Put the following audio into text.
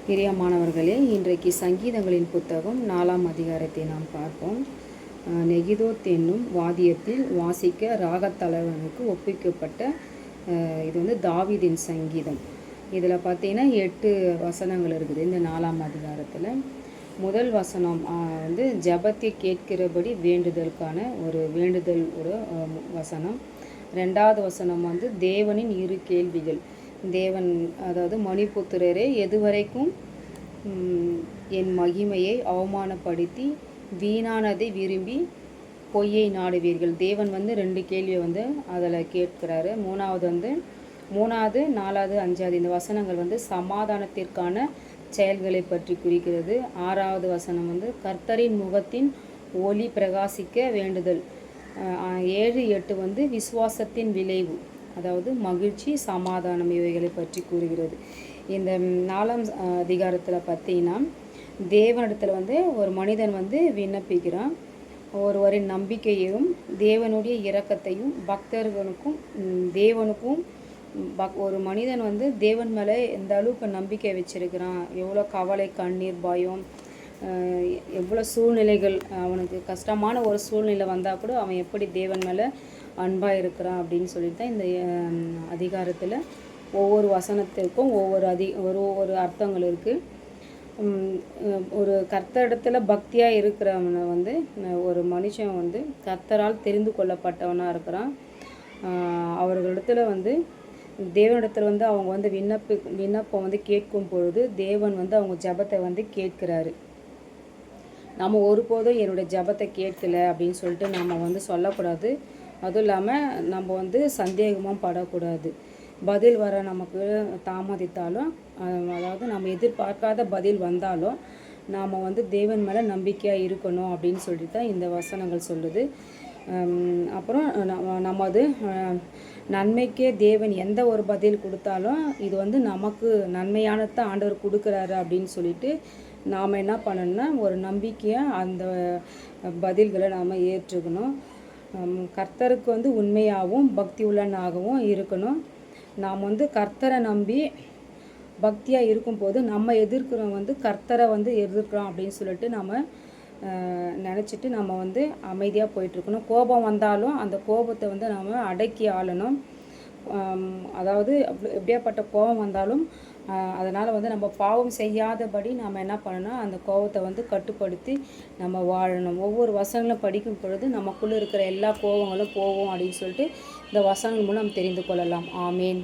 பிரியமானவர்களே, இன்றைக்கு சங்கீதங்களின் புத்தகம் 4ஆம் அதிகாரத்தை நாம் பார்ப்போம். நெகிதோத் என்னும் வாத்தியத்தில் வாசிக்க ராகத்தலைவனுக்கு ஒப்புவிக்கப்பட்ட இது தாவீதின் சங்கீதம். இதில் பார்த்தீங்கன்னா 8 வசனங்கள் இருக்குது இந்த 4ஆம் அதிகாரத்தில். முதல் வசனம் ஜெபத்தை கேட்கிறபடி வேண்டுதலுக்கான ஒரு வசனம். 2வது வசனம் தேவனின் இரு கேள்விகள். தேவன் அதாவது மணிபுத்திரரே, எதுவரைக்கும் என் மகிமையை அவமானப்படுத்தி வீணானதை விரும்பி பொய்யை நாடுவீர்கள்? தேவன் 2 கேள்வியை அதில் கேட்கிறாரு. 3வது 4வது 5வது இந்த வசனங்கள் சமாதானத்திற்கான செயல்களை பற்றி குறிக்கிறது. 6வது வசனம் கர்த்தரின் முகத்தின் ஒளி பிரகாசிக்க வேண்டுதல். 7, 8 விசுவாசத்தின் விளைவு, அதாவது மகிழ்ச்சி, சமாதானம், இவைகளை பற்றி கூறுகிறது. இந்த 4ஆம் அதிகாரத்தில் பார்த்தீங்கன்னா தேவனிடத்தில் ஒரு மனிதன் விண்ணப்பிக்கிறான். ஒருவரின் நம்பிக்கையையும் தேவனுடைய இரக்கத்தையும் பக்தர்களுக்கும் தேவனுக்கும் ஒரு மனிதன் தேவன் மேலே எந்த அளவுக்கு நம்பிக்கை வச்சிருக்கிறான், எவ்வளோ கவலை, கண்ணீர், பயம், எவ்வளோ சூழ்நிலைகள், அவனுக்கு கஷ்டமான ஒரு சூழ்நிலை வந்தால் கூட அவன் எப்படி தேவன் மேலே அன்பாக இருக்கிறான் அப்படின்னு சொல்லிட்டு தான் இந்த அதிகாரத்தில் ஒவ்வொரு வசனத்திற்கும் ஒவ்வொரு அர்த்தங்கள் இருக்குது. ஒரு கர்த்தரிடத்தில் பக்தியாக இருக்கிறவனை ஒரு மனுஷன் கர்த்தரால் தெரிந்து கொள்ளப்பட்டவனாக இருக்கிறான். அவர்களிடத்தில் தேவனிடத்தில் அவங்க விண்ணப்பம் கேட்கும் பொழுது தேவன் அவங்க ஜெபத்தை கேட்கிறாரு. நம்ம ஒருபோதும் என்னுடைய ஜெபத்தை கேட்கல அப்படின்னு சொல்லிட்டு நம்ம சொல்லக்கூடாது. அதுவும் இல்லாமல் நம்ம சந்தேகமும் படக்கூடாது. பதில் வர நமக்கு தாமதித்தாலும், அதாவது நம்ம எதிர்பார்க்காத பதில் வந்தாலும் நாம் தேவன் மேலே நம்பிக்கையாக இருக்கணும் அப்படின்னு சொல்லிட்டு தான் இந்த வசனங்கள் சொல்லுது. அப்புறம் நமது நன்மைக்கே தேவன் எந்த ஒரு பதில் கொடுத்தாலும் இது நமக்கு நன்மையானதான் ஆண்டவர் கொடுக்குறாரு அப்படின்னு சொல்லிட்டு நாம் என்ன பண்ணணும்னா ஒரு நம்பிக்கையாக அந்த பதில்களை நாம் ஏற்றுக்கணும். கர்த்தருக்கு உண்மையாகவும் பக்தி உள்ளனாகவும் இருக்கணும். நாம் கர்த்தரை நம்பி பக்தியாக இருக்கும்போது நம்ம எதிர்க்கிறோம் கர்த்தரை எதிர்க்கிறோம் அப்படின்னு சொல்லிட்டு நம்ம நினச்சிட்டு நம்ம அமைதியாக போயிட்டுருக்கணும். கோபம் வந்தாலும் அந்த கோபத்தை நம்ம அடக்கி ஆளணும். அதாவது எப்படியாப்பட்ட கோபம் வந்தாலும் அதனால் நம்ம பாவம் செய்யாதபடி நம்ம என்ன பண்ணணும், அந்த கோபத்தை கட்டுப்படுத்தி நம்ம வாழணும். ஒவ்வொரு வசனங்களும் படிக்கும் பொழுது நமக்குள்ளே இருக்கிற எல்லா கோபங்களும் போகும் அப்படின்னு சொல்லிட்டு இந்த வசனங்கள் மூலம் நம்ம தெரிந்து கொள்ளலாம். ஆமேன்.